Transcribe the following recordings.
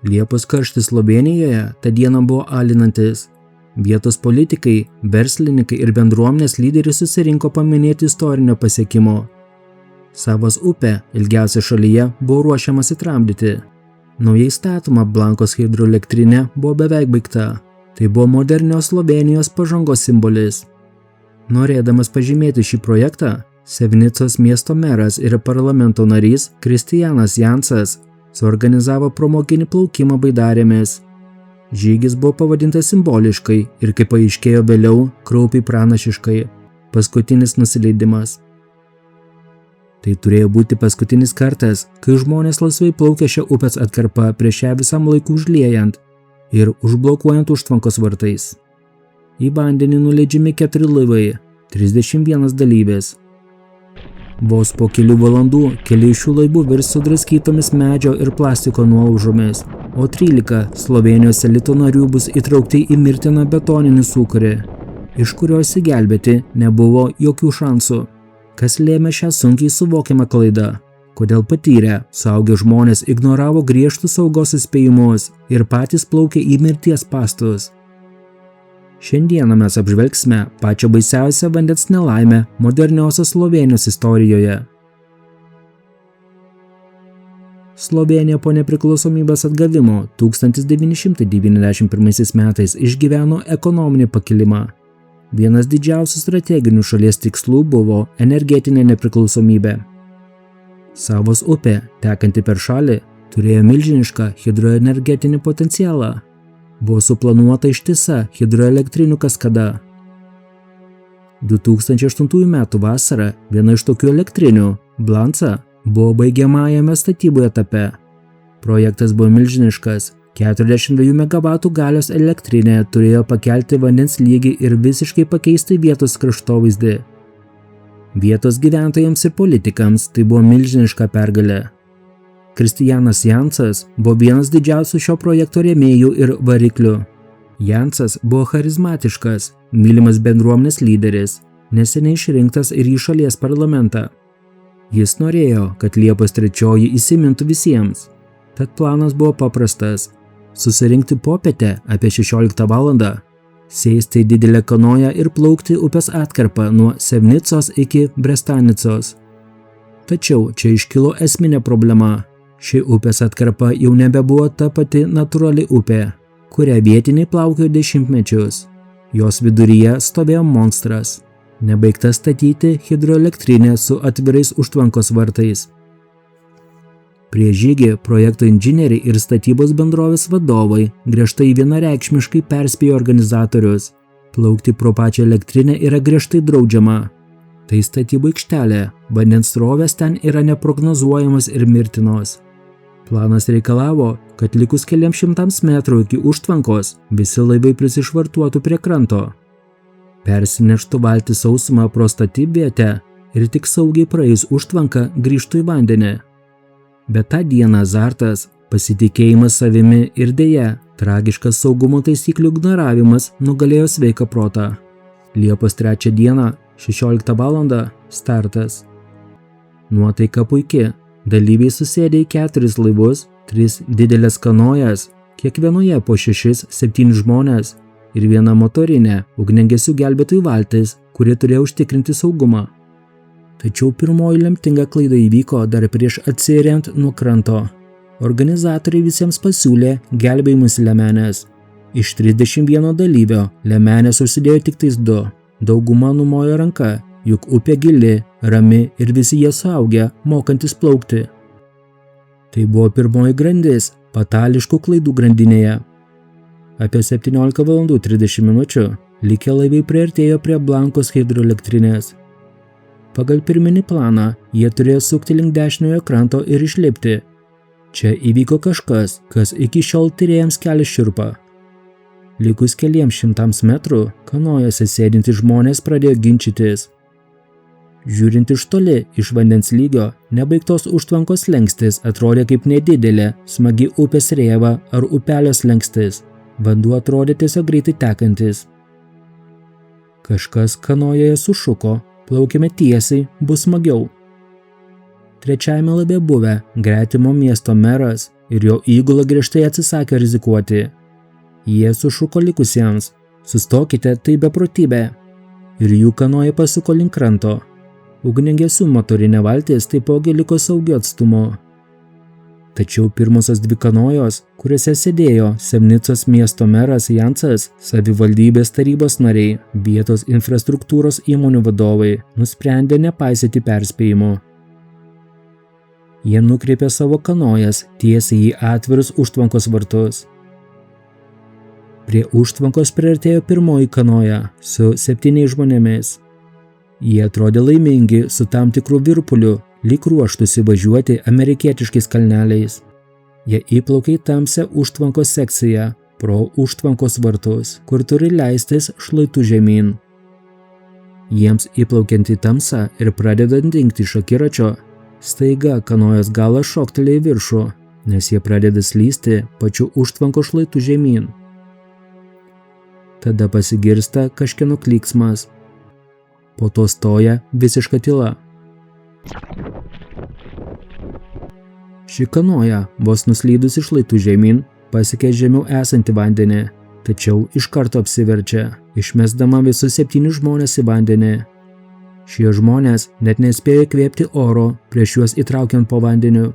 Liepos karštis Slovėnijoje tą dieną buvo alinantis. Vietos politikai, verslininkai ir bendruomenės lyderiai susirinko paminėti istorinio pasiekimo. Savos upė, ilgiausia šalyje, buvo ruošiamasi tramdyti. Naujai statoma Blankos hidroelektrinė buvo beveik baigta. Tai buvo modernios Slovėnijos pažangos simbolis. Norėdamas pažymėti šį projektą, Sevnicos miesto meras ir parlamento narys Kristijanas Jansas suorganizavo pramoginį plaukimą baidarėmis. Žygis buvo pavadintas simboliškai ir, kaip paaiškėjo vėliau, kraupiai pranašiškai – paskutinis nusileidimas. Tai turėjo būti paskutinis kartas, kai žmonės laisvai plaukė šią upės atkarpą prieš ją visam laiku užliejant ir užblokuojant užtvankos vartais. Į vandenį nuleidžiami 4 laivai, 31 dalyvės. Vos po kelių valandų keli iš šių laivų virs sudraskytomis medžio ir plastiko nuolaužomis, o 13 Slovėnijos elito narių bus įtraukti į mirtiną betoninį sūkurį, iš kurio išsigelbėti nebuvo jokių šansų. Kas lėmė šią sunkiai suvokiamą klaidą? Kodėl patyrę, suaugę žmonės ignoravo griežtus saugos įspėjimus ir patys plaukė į mirties spąstus? Šiandieną mes apžvelgsime pačią baisiausią vandens nelaimę moderniosios Slovėnijos istorijoje. Slovėnija po nepriklausomybės atgavimo 1991 metais išgyveno ekonominį pakilimą. Vienas didžiausių strateginių šalies tikslų buvo energetinė nepriklausomybė. Savos upė, tekanti per šalį, turėjo milžinišką hidroenergetinį potencialą. Buvo suplanuota ištisa hidroelektrinių kaskada. 2008 metų vasarą viena iš tokių elektrinių, Blanca, buvo baigiamajame statybų etape. Projektas buvo milžiniškas, 42 MW galios elektrinė turėjo pakelti vandens lygį ir visiškai pakeisti vietos kraštovaizdį. Vietos gyventojams ir politikams tai buvo milžiniška pergalė. Kristijanas Jansas buvo vienas didžiausių šio projekto rėmėjų ir variklių. Jansas buvo charizmatiškas, mylimas bendruomenės lyderis, neseniai išrinktas ir į šalies parlamentą. Jis norėjo, kad Liepos 3 įsimintų visiems. Tad planas buvo paprastas – susirinkti popietę apie 16 valandą, sėsti į didelę kanoją ir plaukti upės atkarpą nuo Sevnicos iki Brestanicos. Tačiau čia iškilo esminė problema. Ši upės atkarpa jau nebebuvo ta pati natūrali upė, kurią vietiniai plaukiojo dešimtmečius. Jos viduryje stovėjo monstras – nebaigta statyti hidroelektrinė su atvirais užtvankos vartais. Prieš žygį projekto inžinieriai ir statybos bendrovės vadovai griežtai vienareikšmiškai perspėjo organizatorius. Plaukti pro pačią elektrinę yra griežtai draudžiama. Tai statybų aikštelė, vandens srovės ten yra neprognozuojamos ir mirtinos. Planas reikalavo, kad likus keliams šimtams metrų iki užtvankos visi laivai prisišvartuotų prie kranto. Persineštų valtį sausumą pro statybvietę ir tik saugiai praėjus užtvanką grįžtų į vandenį. Bet tą dieną azartas, pasitikėjimas savimi ir deja, tragiškas saugumo taisyklių ignoravimas nugalėjo sveiką protą. Liepos 3 dieną, 16 valandą, startas. Nuotaika puiki. Dalyviai susėdė į 4 laivus, 3 didelės kanojas, kiekvienoje po 6-7 žmonės ir viena motorinė ugniagesių gelbėtojų valtis, kurie turėjo užtikrinti saugumą. Tačiau pirmoji lemtinga klaida įvyko dar prieš atsiriant nuo kranto. Organizatoriai visiems pasiūlė gelbėjimus liemenės. Iš 31 dalyvio liemenės užsidėjo tik tais 2. Dauguma numojo ranka, juk upė gili, rami ir visi jie suaugę, mokantis plaukti. Tai buvo pirmoji grandis fatališkų klaidų grandinėje. Apie 17:30 minučių likę laivai priartėjo prie Blankos hidroelektrinės. Pagal pirminį planą jie turėjo sukti link dešiniojo kranto ir išlipti. Čia įvyko kažkas, kas iki šiol tyrėjams kelia šiurpą. Likus keliems šimtams metrų, kanojose sėdintys žmonės pradėjo ginčytis. Žiūrint iš toli, iš vandens lygio, nebaigtos užtvankos slenkstis atrodė kaip nedidelė, smagi upės rėva ar upelio slenkstis. Vanduo atrodė tiesiog greitai tekantis. Kažkas kanojoje sušuko, plaukime tiesiai, bus smagiau. Trečiajame laive buvę gretimo miesto meras, ir jo įgula griežtai atsisakė rizikuoti. Jie sušuko likusiems: "Sustokite, tai beprotybė!" Ir jų kanoja pasuko link kranto. Ugniagesių motorinė valtis taipogi liko saugiu atstumu. Tačiau pirmosios dvi kanojos, kuriuose sėdėjo Semnicos miesto meras Jansas, savivaldybės tarybos nariai, vietos infrastruktūros įmonių vadovai, nusprendė nepaisyti perspėjimų. Jie nukreipė savo kanojas tiesiai į atvirus užtvankos vartus. Prie užtvankos priartėjo pirmoji kanoja su 7 žmonėmis. Jie atrodė laimingi su tam tikru virpuliu, lyg ruoštųsi važiuoti amerikietiškais kalneliais. Jie įplaukė į tamsią užtvankos sekciją pro užtvankos vartus, kur turi leistis šlaitu žemyn. Jiems įplaukiant į tamsą ir pradedant dingti iš akiračio, staiga kanojos galas šoktelėjo į viršų, nes jie pradeda slysti pačiu užtvankos šlaitu žemyn. Tada pasigirsta kažkieno klyksmas. Po to stoja visiška tyla. Ši kanoja, vos nuslydusi šlaitu žemyn, pasiekė žemiau esantį vandenį, tačiau iš karto apsiverčia, išmesdama visus 7 žmones į vandenį. Šie žmonės net nespėjo įkvėpti oro prieš juos įtraukiant po vandeniu.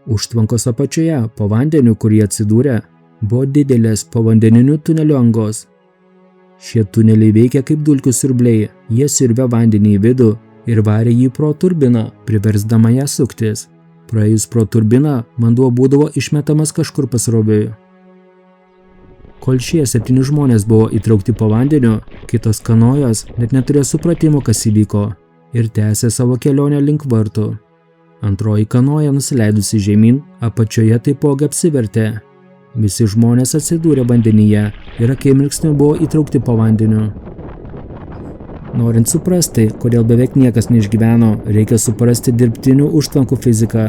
Užtvankos apačioje, po vandeniu, kur jie atsidūrė, buvo didelės povandeninių tunelių angos. Šie tuneliai veikia kaip dulkių siurbliai, jie siurbia vandenį į vidų ir varė jį pro turbiną, priversdama ją suktis. Praėjus pro turbiną, vanduo būdavo išmetamas kažkur pasroviui. Kol šie 7 žmonės buvo įtraukti po vandeniu, kitos kanojos net neturėjo supratimo, kas įvyko, ir tęsė savo kelionę link vartų. Antroji kanoja, nusileidusi žemyn, apačioje taipogi apsivertė. Visi žmonės atsidūrė vandenyje ir akimirksniu buvo įtraukti po vandeniu. Norint suprasti, kodėl beveik niekas neišgyveno, reikia suprasti dirbtinių užtvankų fiziką.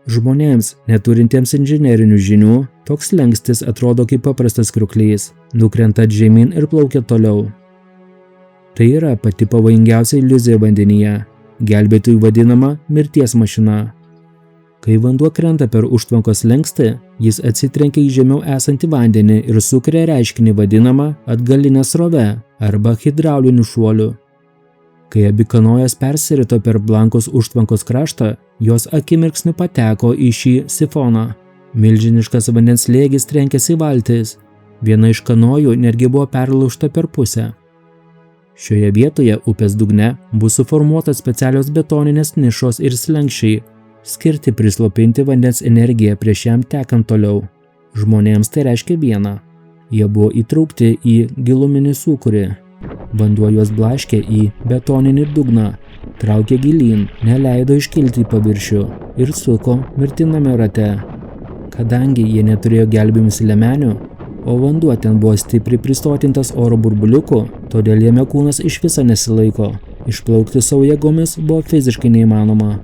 Žmonėms, neturintiems inžinerinių žinių, toks slenkstis atrodo kaip paprastas kriuklys, nukrentat žemyn ir plaukia toliau. Tai yra pati pavojingiausia iliuzija vandenyje, gelbėtojų vadinama mirties mašina. Kai vanduo krenta per užtvankos slenkstį, jis atsitrenkia į žemiau esantį vandenį ir sukuria reiškinį vadinamą atgalinę srovę arba hidrauliniu šuoliu. Kai abi kanojos persirito per blankos užtvankos kraštą, jos akimirksniu pateko į šį sifoną. Milžiniškas vandens slėgis trenkėsi į valtis. Viena iš kanojų netgi buvo perlaužta per pusę. Šioje vietoje upės dugne bus suformuotos specialios betoninės nišos ir slenksčiai, skirti prislopinti vandens energiją prieš jam tekant toliau. Žmonėms tai reiškia viena. Jie buvo įtraukti į giluminį sūkurį. Vanduo juos blaškė į betoninį dugną, traukė gilyn, neleido iškilti į paviršių ir suko mirtiname rate. Kadangi jie neturėjo gelbėjimosi liemenių, o vanduo ten buvo stipriai pristotintas oro burbuliukų, todėl jame kūnas iš viso nesilaiko. Išplaukti savo jėgomis buvo fiziškai neįmanoma.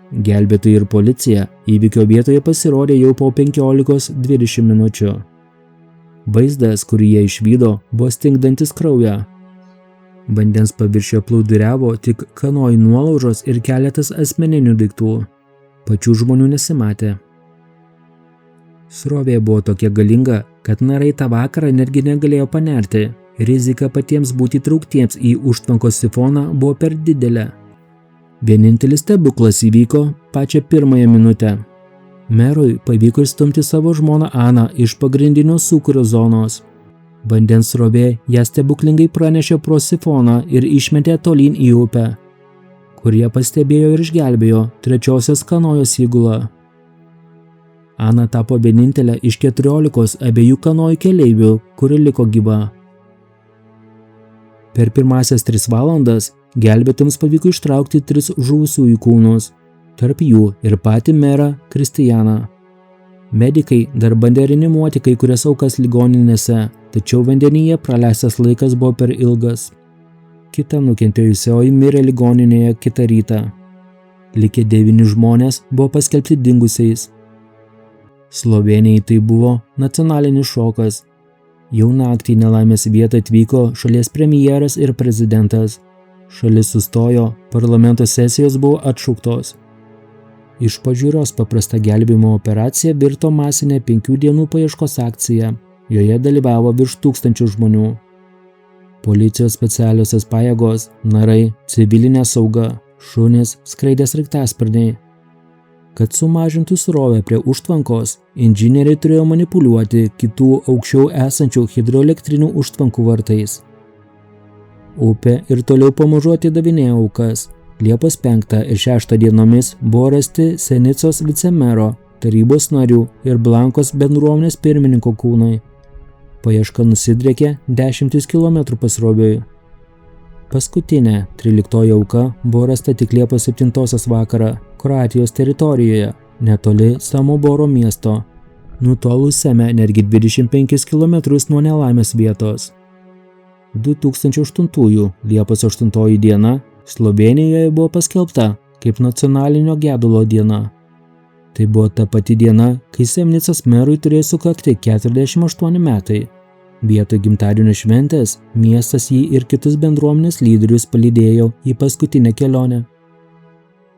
Gelbėtojai ir policija įvykio vietoje pasirodė jau po 15–20 minučių. Vaizdas, kurį jie išvydo, buvo stingdantis kraują. Vandens paviršiuje plūduriavo tik kanojų nuolaužos ir keletas asmeninių daiktų. Pačių žmonių nesimatė. Srovė buvo tokia galinga, kad narai tą vakarą netgi negalėjo panerti. Rizika patiems būti įtrauktiems į užtvankos sifoną buvo per didelė. Vienintelis stebuklas įvyko pačią pirmąją minutę. Merui pavyko išstumti savo žmoną Aną iš pagrindinio sūkurio zonos. Vandens srovė ją stebuklingai pranešė pro sifoną ir išmetė tolyn į upę, kur jie pastebėjo ir išgelbėjo trečiosios kanojos įgulą. Ana tapo vienintelė iš 14 abiejų kanojų keleivių, kuri liko gyva. Per pirmasias 3 valandas gelbėtams pavyko ištraukti 3 žuvusiųjų kūnus, tarp jų ir patį merą Kristijaną. Medikai dar bandė reanimuoti kai kurias aukas ligoninėse, tačiau vandenyje praleistas laikas buvo per ilgas. Kita nukentėjusioji mirė ligoninėje kitą rytą. Likę 9 žmonės buvo paskelbti dingusiais. Slovėnijai tai buvo nacionalinis šokas. Jau naktį į nelaimės vietą atvyko šalies premjeras ir prezidentas. Šalis sustojo, parlamento sesijos buvo atšauktos. Iš pažiūros paprasta gelbėjimo operacija virto masinė 5 dienų paieškos akcija. Joje dalyvavo virš 1000 žmonių. Policijos specialiosios pajėgos, narai, civilinė sauga, šunys, skraidė sraigtasparniai. Kad sumažintų srovę prie užtvankos, inžinieriai turėjo manipuliuoti kitų aukščiau esančių hidroelektrinių užtvankų vartais. Upė ir toliau pamažu atidavinėjo aukas. Liepos 5 ir 6 dienomis buvo rasti Senicos vicemero, tarybos narių ir Blankos bendruomenės pirmininko kūnai. Paieška nusidriekė 10 km pasroviui. Paskutinė, 13 auka, buvo rasta tik Liepos 7 vakarą Kroatijos teritorijoje, netoli Samoboro miesto, nutolusiame netgi 25 km nuo nelaimės vietos. 2008 Liepos 8 diena Slovėnijoje buvo paskelbta kaip nacionalinio gedulo diena. Tai buvo ta pati diena, kai Semnicos merui turėjo sukakti 48 metai. Vietoj gimtadienio šventės miestas jį ir kitus bendruomenės lyderius palydėjo į paskutinę kelionę.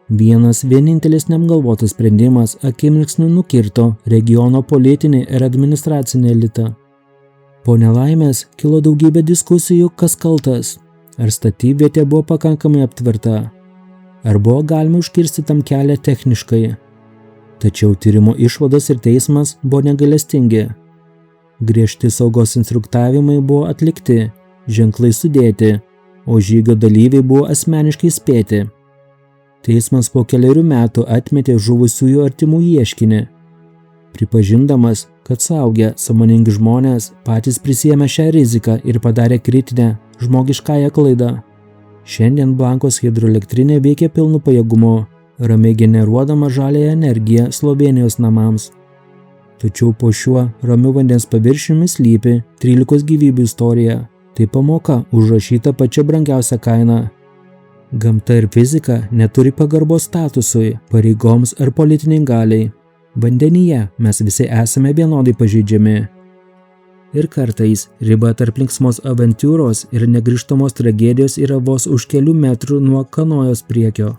Vienas vienintelis neapgalvotas sprendimas akimirksniu nukirto regiono politinį ir administracinį elitą. Po nelaimės kilo daugybė diskusijų, kas kaltas. Ar statybvietė buvo pakankamai aptverta? Ar buvo galima užkirsti tam kelią techniškai? Tačiau tyrimo išvados ir teismas buvo negailestingi. Griežti saugos instruktavimai buvo atlikti, ženklai sudėti, o žygio dalyviai buvo asmeniškai įspėti. Teismas po 4 metų atmetė žuvusiųjų artimų ieškinį, pripažindamas, kad suaugę sąmoningi žmonės patys prisiėmė šią riziką ir padarė kritinę žmogiškąją klaidą. Šiandien Blankos hidroelektrinė veikia pilnu pajėgumu, ramiai generuodama žaliąją energiją Slovėnijos namams. Tačiau po šiuo ramiu vandens paviršiumi slypi 13 gyvybių istorija. Tai pamoka užrašyta pačia brangiausia kaina. Gamta ir fizika neturi pagarbos statusui, pareigoms ar politiniai galiai. Vandenyje mes visi esame vienodai pažeidžiami. Ir kartais riba tarp linksmos avantūros ir negrįžtamos tragedijos yra vos už kelių metrų nuo kanojos priekio.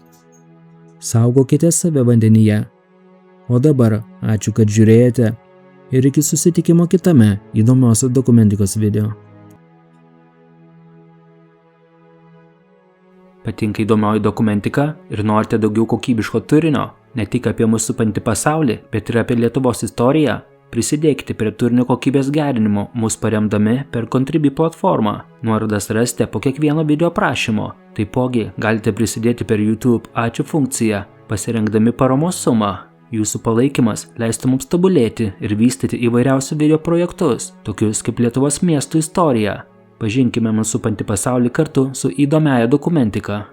Saugokite save vandenyje. O dabar ačiū, kad žiūrėjote ir iki susitikimo kitame įdomiosios dokumentikos video. Patinka įdomioji dokumentika ir norite daugiau kokybiško turinio, ne tik apie mūsų supantį pasaulį, bet ir apie Lietuvos istoriją? Prisidėkite prie turinio kokybės gerinimo, mus paremdami per Contribui platformą. Nuorodas rasite po kiekvieno video aprašymo. Taipogi galite prisidėti per YouTube ačiū funkciją, pasirinkdami paramos sumą. Jūsų palaikymas leistų mums tobulėti ir vystyti įvairiausių video projektus, tokius kaip Lietuvos miestų istorija. Pažinkime mūsų supantį pasaulį kartu su įdomiaja dokumentika.